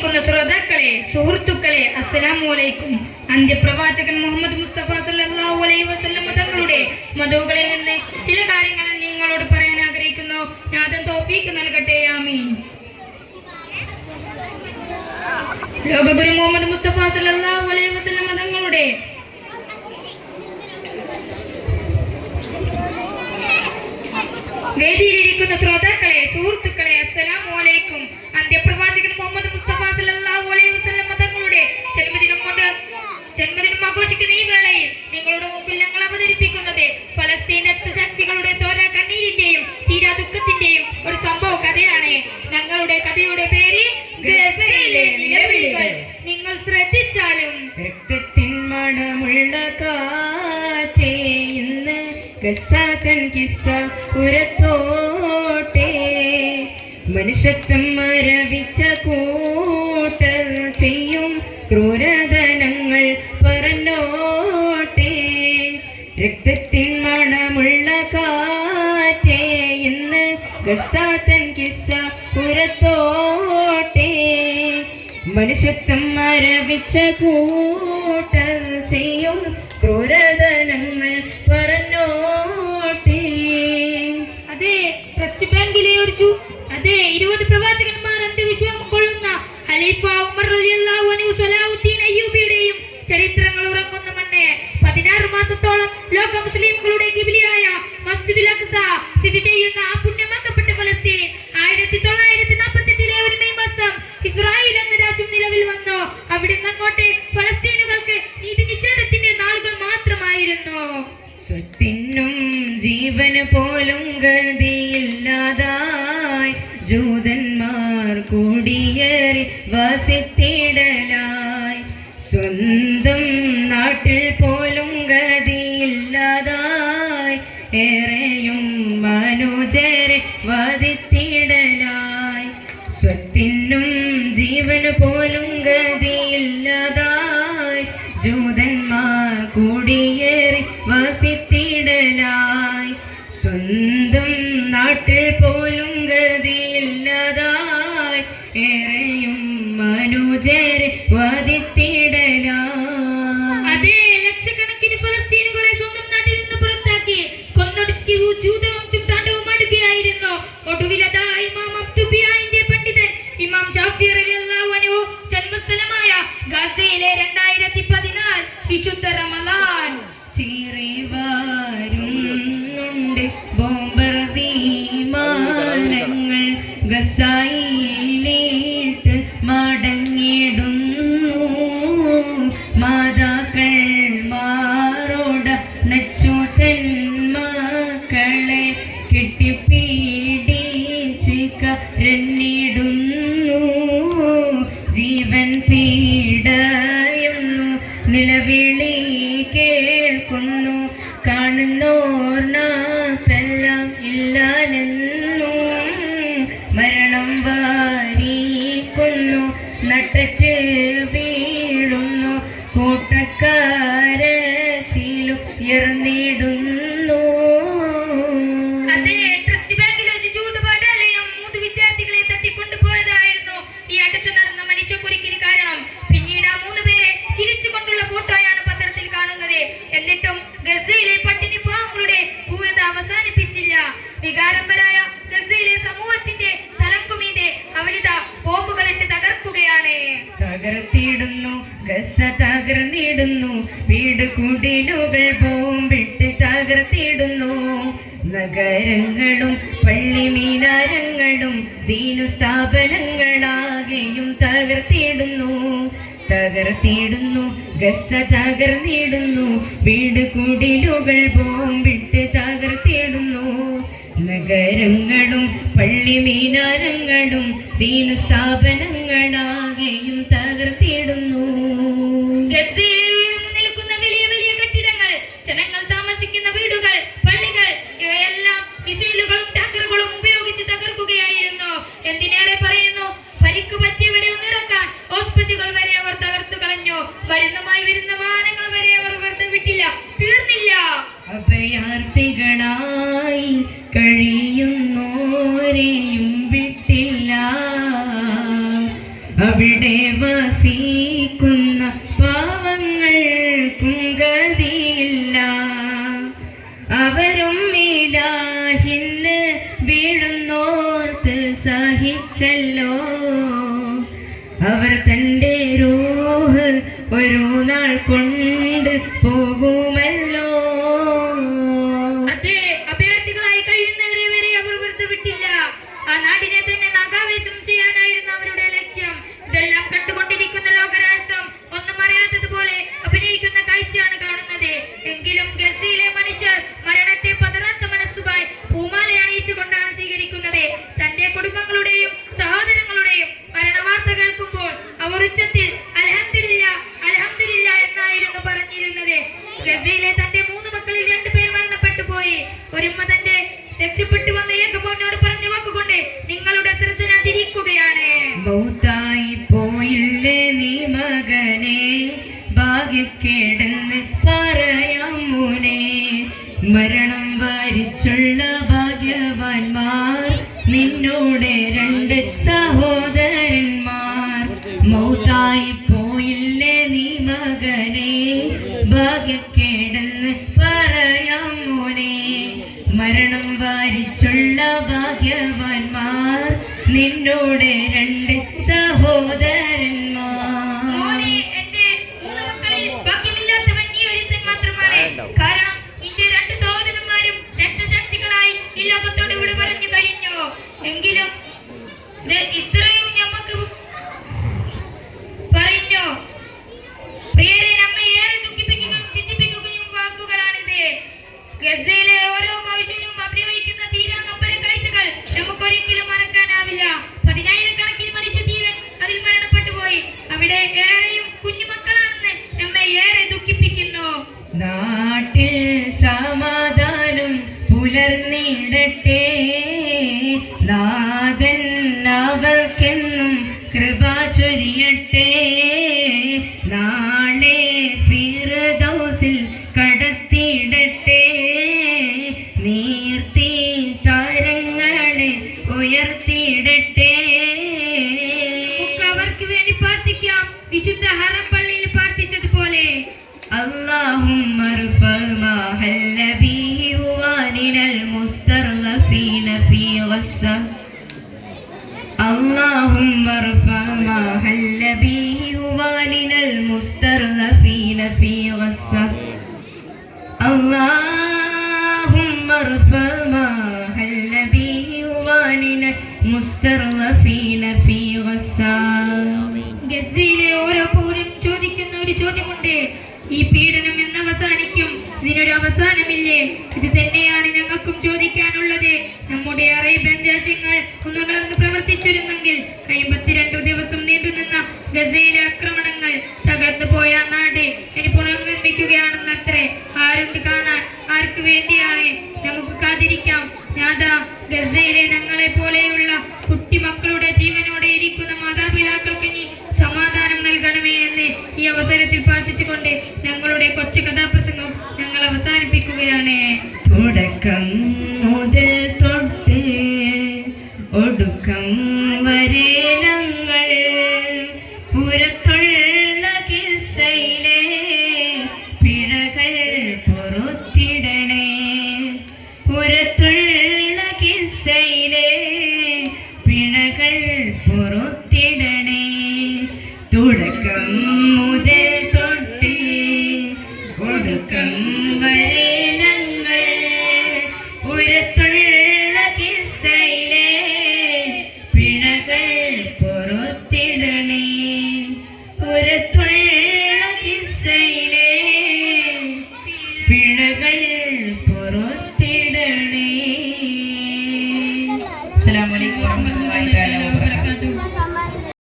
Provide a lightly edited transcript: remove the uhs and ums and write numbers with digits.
വേദിയിലിരിക്കുന്ന ശ്രോതാക്കളെ, സുഹൃത്തുക്കളെ, അസ്സലാമു അലൈക്കും. അന്ത്യപ്രവാചകൻ മുഹമ്മദ് മുസ്തഫ സല്ലല്ലാഹു അലൈഹി വസല്ലം തങ്ങളുടെ മദുകളിൽ നിന്ന് ചില കാര്യങ്ങൾ നിങ്ങളോട് പറയാൻ ആഗ്രഹിക്കുന്നു. നാഥൻ തൗഫീഖ് നൽകട്ടെ. ആമീൻ. ലോകഗുരു മുഹമ്മദ് മുസ്തഫ സല്ലല്ലാഹു അലൈഹി വസല്ലം തങ്ങളുടെ വേദിയിലിരിക്കുന്ന ശ്രോതാക്കളെ, സുഹൃത്തുക്കളെ, അസ്സലാമു അലൈക്കും. അന്ത്യപ്രവാചകൻ മുഹമ്മദ് മുസ്തഫ സല്ലല്ലാഹു അലൈഹി വസല്ലം തങ്ങളുടെ ജന്മദിനം ആഘോഷിക്കുന്ന ഈ വേളയിൽ നിങ്ങളുടെ മുമ്പിൽ ഞങ്ങൾ അവതരിപ്പിക്കുന്നത് ഫലസ്തീൻ രക്തസാക്ഷികളുടെ തോരാ കണ്ണീരിന്റെയും തീരാ ദുഃഖത്തിന്റെയും ഒരു സംഭവ കഥയാണ്. ഞങ്ങളുടെ കഥയുടെ പേര് ഗസയിലെ നിലവിളികൾ. നിങ്ങൾ ശ്രദ്ധിച്ചാലും രക്തത്തിൻ മണമുള്ള കാറ്റേ ഇന്ന് ഗസാതൻ കിസ്സ ഉരത്തോട്ടെ, മനുഷ്യത്വം മരവിച്ച കൂട്ടർ ചെയ്യും ക്രൂരതനങ്ങൾ പറഞ്ഞോട്ടെ. രക്തത്തിൻ മണമുള്ള കാറ്റേ ഇന്ന് ഗസാതൻ കിസ്സ ഉരത്തോട്ടെ, മനുഷ്യത്വം മരവിച്ച കൂട്ടർ ചെയ്യും ക്രൂരതനങ്ങൾ പറഞ്ഞോട്ടെ. അതെ, ട്രസ്റ്റ് ബാങ്കിലെ അതെ 20 പ്രവാചകന്മാർ അന്ത്യവിശ്വാസം കൊള്ളുന്ന ഖലീഫ ഉമർ റളിയല്ലാഹു അൻഹു സലാഹുദ്ദീൻ അയ്യൂബിയുടെയും ചരിത്രങ്ങൾ ഉറങ്ങുന്ന മണ്ണ്. 16 മാസത്തോളം ലോക മുസ്ലിംകളുടെ ഖിബ്ലയായ മസ്ജിദുൽ അഖ്സ സ്ഥിതി ചെയ്യുന്ന ആ പുണ്യമാക്കപ്പെട്ട ഫലസ്തീൻ 1948 ഒരു മെയ് മാസം ഇസ്രായേൽ എന്ന രാജ്യം നിലവിൽ വന്നു. അവിടുന്ന് അങ്ങോട്ട് ഫലസ്തീനുകൾക്ക് നീതി നിഷേധത്തിന്റെ നാളുകൾ മാത്രമായിരുന്നു. സ്വത്തിനും ജീവന് പോലും ഗതിയില്ലാതായി ജൂതന്മാർ കൂടിയേറി വസിത്തിടലായി, സ്വന്തം നാട്ടിൽ പോലും ഗതിയില്ലാതായി ഏറെയും മനുജരെ വധിത്തിടലായി. സ്വത്തിനും ജീവന് പോലും ഗതിയില്ലാതായി ജൂതന്മാർ കൂടിയേറി വസിത്തിടലായി, സ്വന്തം നാട്ടിൽ പോലും ഗതിയില്ലാതായി ഏറെയും മനുജരെ വധിത്തിടലായി. അതേ, ലക്ഷക്കണക്കിന് ഫലസ്തീനുകളെ സ്വന്തം നാട്ടിൽ നിന്ന് പുറത്താക്കി കൊന്നൊടുക്കി ജൂതവംശം താണ്ഡവമാടുകയായിരുന്നു. ഒടുവിലതാ ഇമാം അബ്ദുബിയാന്റെ പണ്ഡിതൻ ഇമാം ഷാഫി റളിയല്ലാഹു അൻഹു ജന്മസ്ഥലമായ ഗസയിലെ 2014 വിശുദ്ധ റമളാൻ ചീറിവാരുന്നുണ്ട് ബോംബർ വിമാനങ്ങൾ, ഗസയിലേട്ട് മടങ്ങിടുന്നു. മാതാക്കൾ മാറോട നച്ചുതൻ മക്കളെ കെട്ടിപ്പീടിച്ച് കരഞ്ഞിടുന്നു. ജീവൻ പീഡയുന്നു, നിലവിളി കേൾക്കുന്നു, കാണുന്നോർണെല്ലാം ഇല്ലാനെന്നും. മരണം വാരിക്കുന്നു, നട്ടറ്റ് വീഴുന്നു, കൂട്ടക്കാരച്ചിലും ഉയർന്നിടുന്നു. അതേ, ട്രസ്റ്റ് ബാങ്കിൽ വെച്ച് ചൂതുപാടാലയം 3 വിദ്യാർത്ഥികളെ തട്ടിക്കൊണ്ടുപോയതായിരുന്നു ഈ അടുത്ത് നടന്ന മനുഷ്യക്കുരുക്കിന് കാരണം. പിന്നീട് ആ 3 പേരെ ചിരിച്ചുകൊണ്ടുള്ള ഫോട്ടോയാണ് പത്രത്തിൽ കാണുന്നത്. എന്നിട്ടും ഗസയിലെ പട്ടിണി പാവങ്ങളുടെ ക്രൂരത അവസാനിപ്പിച്ചില്ല. വികാരംബരായ ഗസയിലെ സമൂഹത്തിന്റെ തലക്കുമീതെ അവരിത ബോംബുകളിട്ട് തകർക്കുകയാണ്. തകർത്തിടുന്നു, ഗസ തകർന്നിടുന്നു, വീട് കുടിലുകൾ ബോംബിട്ട് തകർത്തിടുന്നു. നഗരങ്ങളും പള്ളി മീനാരങ്ങളും ദീനു സ്ഥാപനങ്ങളാകെയും തകർത്തിടുന്നു. തകർത്തിടുന്നു, ഗസ തകർന്നിടുന്നു, വീട് കുടിലുകൾ ബോംബിട്ട് തകർത്തിടുന്നു. നഗരങ്ങളും പള്ളി മീനാരങ്ങളും ദീനു സ്ഥാപനങ്ങളാകെയും തകർത്തിടുന്നു. ഗസയിൽ ഉയർന്നു നിൽക്കുന്ന വലിയ വലിയ കെട്ടിടങ്ങൾ, ജനങ്ങൾ താമസിക്കുന്ന വീടുകൾ, പള്ളികൾ ഇവയെല്ലാം മിസൈലുകളും ടാങ്കറുകളും ഉപയോഗിച്ച് തകർക്കുകയായിരുന്നു. എന്തിനേറെ പറയുന്നു, പരിക്ക് പറ്റിയവരെ ഒന്നിറക്കാൻ ഹോസ്പിറ്റലുകൾ വരെ അവർ തകർത്തു കളഞ്ഞു. വരുന്ന വാഹനങ്ങൾ വരെ അവർ വെറുതെ വിട്ടില്ല, തീർന്നില്ല. അഭയാർത്ഥികളായി കഴിയുന്നോരെയും വിട്ടില്ല, അവിടെ വസിക്കുന്ന പാവങ്ങൾക്കും ഗതിയില്ല. അവരും ഇലാഹിന് വീഴുന്നോർത്ത് സഹിച്ചല്ലോ. അവർ തൻ്റെ റൂഹ് ഒരു നാൾ കൊണ്ട് പോകുമല്ലോ. അതെ, അഭയാർത്ഥികളായി കഴിയുന്നവരെ വരെ അവർ വെറുതെ വിട്ടില്ല. ആ നാടിനെ തന്നെ നാഗാവേശം ചെയ്യാനായിരുന്നു അവരുടെ ലക്ഷ്യം. ഇതെല്ലാം കണ്ടുകൊണ്ടിരിക്കുന്ന ലോകരാഷ്ട്രം ഒന്നും അറിയാത്തതുപോലെ അഭിനയിക്കുന്ന കാഴ്ചയാണ് കാണുന്നത്. എങ്കിലും ഗസയിലെ മനുഷ്യർ മരണത്തെ പതറാത്ത മനസ്സുമായി പൂമാല അണിയിച്ചുകൊണ്ടാണ് സ്വീകരിക്കുന്നത്. തന്റെ കുടുംബങ്ങളുടെയും സഹോദരങ്ങളുടെയും മരണവാർത്ത കേൾക്കുമ്പോൾ അവർ ഉച്ചത്തിൽ അൽഹംദുലില്ലാ അൽഹംദുലില്ലാ എന്നായിരുന്നു പറഞ്ഞിരുന്നത്. ഗസയിലെ തന്റെ 3 മക്കളിൽ 2 പേർ മരണപ്പെട്ടു പോയി. ഒരുമ്മ തന്റെ രക്ഷപ്പെട്ടു വന്ന ഏകമോനോട് പറഞ്ഞ വാക്കുകൊണ്ട് നിങ്ങളുടെ ശ്രദ്ധ ഞാൻ തിരിക്കുകയാണ്. ബൗത്തായി പോയില്ലേ നീ മകനെ, ഭാഗ്യക്കേടെന്ന് പറയാം മോനെ. മരണം വരിച്ചുള്ള ഭാഗ്യവാന്മാർ നിന്നോടെ 2 സഹോദരന്മാർ. മൗത്തായി പോയില്ലേ നീ മകനെ, ഭാഗ്യക്കേടെന്ന് പറയാം മോനെ. മരണം വാരിച്ചുള്ള ഭാഗ്യവാന്മാർ നിന്നോടെ 2 സഹോദരന്മാർ. മോനെ, എന്റെ 3 മക്കളിൽ ഭാഗ്യമില്ലാത്തവൻ നീ ഒരുത്തൻ മാത്രമാണ്. കാരണം നിന്റെ 2 സഹോദരന്മാരും രക്തസാക്ഷികളായി ഈ ലോകത്തോട് ഇവിടെ പറഞ്ഞു കഴിഞ്ഞു. എങ്കിലും ഇത്രയും നമുക്ക് പറഞ്ഞു. പ്രിയരെ, നമ്മെ ഏറെ ദുഃഖിപ്പിക്കുകയും ചിന്തിപ്പിക്കുകയും വാക്കുകളാണിത്. ഗസയിലെ ഓരോ മനുഷ്യനും അഭിനയിക്കുന്ന തീരാനൊപ്പര കാഴ്ചകൾ നമുക്കൊരിക്കലും മറക്കാനാവില്ല. 10,000-കണക്കിന് മനുഷ്യജീവൻ അതിൽ മരണപ്പെട്ടു പോയി. അവിടെ ഏറെയും കുഞ്ഞുമക്കളാണെന്ന് നമ്മെ ഏറെ ദുഃഖിപ്പിക്കുന്നു. നാട്ടിൽ സമാധാനം പുലർന്നിടട്ടെ, നാഥൻ അവർക്കെന്നും കൃപ ചൊരിയട്ടെ. നാളെ ഫിർദൗസിൽ കടത്തിയിടട്ടെ, നീർത്തി താരങ്ങളെ ഉയർത്തിയിടട്ടെ. അവർക്ക് വേണ്ടി പ്രാർത്ഥിക്കാം, വിശുദ്ധ ഹറം പള്ളിയിൽ പ്രാർത്ഥിച്ചതുപോലെ. اللهم ارفع ما حل به واننا المستضعفين في غزة. اللهم ارفع ما حل به واننا المستضعفين في غزة. اللهم ارفع ما حل به واننا المستضعفين في غزة. ഗസയിലെ ഓരോ പൗരനും ചോദിക്കുന്ന ഒരു ചോദ്യമുണ്ട്. ഈ പീഡനം എന്ന് അവസാനിക്കും? ഇതിനൊരു അവസാനമില്ലേ? ഇത് തന്നെയാണ് ഞങ്ങൾക്കും ചോദിക്കാനുള്ളത്. നമ്മുടെ അറേബ്യൻ രാജ്യങ്ങൾ ഒന്നുണർന്ന് പ്രവർത്തിച്ചിരുന്നെങ്കിൽ 52 ദിവസം നീണ്ടുനിന്ന ഗസയിലെ ആക്രമണങ്ങൾ തകർന്നു പോയ നാട് ഇനി പുനർനിർമ്മിക്കുകയാണെന്നത്രേ. ആരുണ്ട് കാണാൻ? ആർക്കു വേണ്ടിയാണ്? നമുക്ക് കാത്തിരിക്കാം. നാദാ, ഗസയിലെ ഞങ്ങളെ പോലെയുള്ള കുട്ടിമക്കളുടെ ജീവനോടെ ഇരിക്കുന്ന മാതാപിതാക്കൾക്ക് നീ സമാധാനം നൽകണമേ എന്ന് ഈ അവസരത്തിൽ പ്രാർത്ഥിച്ചുകൊണ്ട് ഞങ്ങളുടെ കൊച്ചു കഥാപ്രസംഗം ഞങ്ങൾ അവസാനിപ്പിക്കുകയാണ്. തുടക്കം മുതൽ തൊട്ട് ഒടുക്കം വരെ ഞങ്ങൾ പുറത്തുള്ള കിസ്സയിലെ പിഴകൾ പൊറുത്തിടണേ. പുറത്തുള്ള കിസ്സയിലെ പിഴകൾ പൊറുത്തിടണേ. തുടക്കം മുതൽ തൊട്ട് ഒടുക്കം വരെ ഞങ്ങൾ പുറത്തുള്ള കിസ്സയിലെ പിഴകൾ പൊറുത്തിടണേ. പുറത്തുള്ള കിസ്സയിലെ പിഴകൾ പൊറു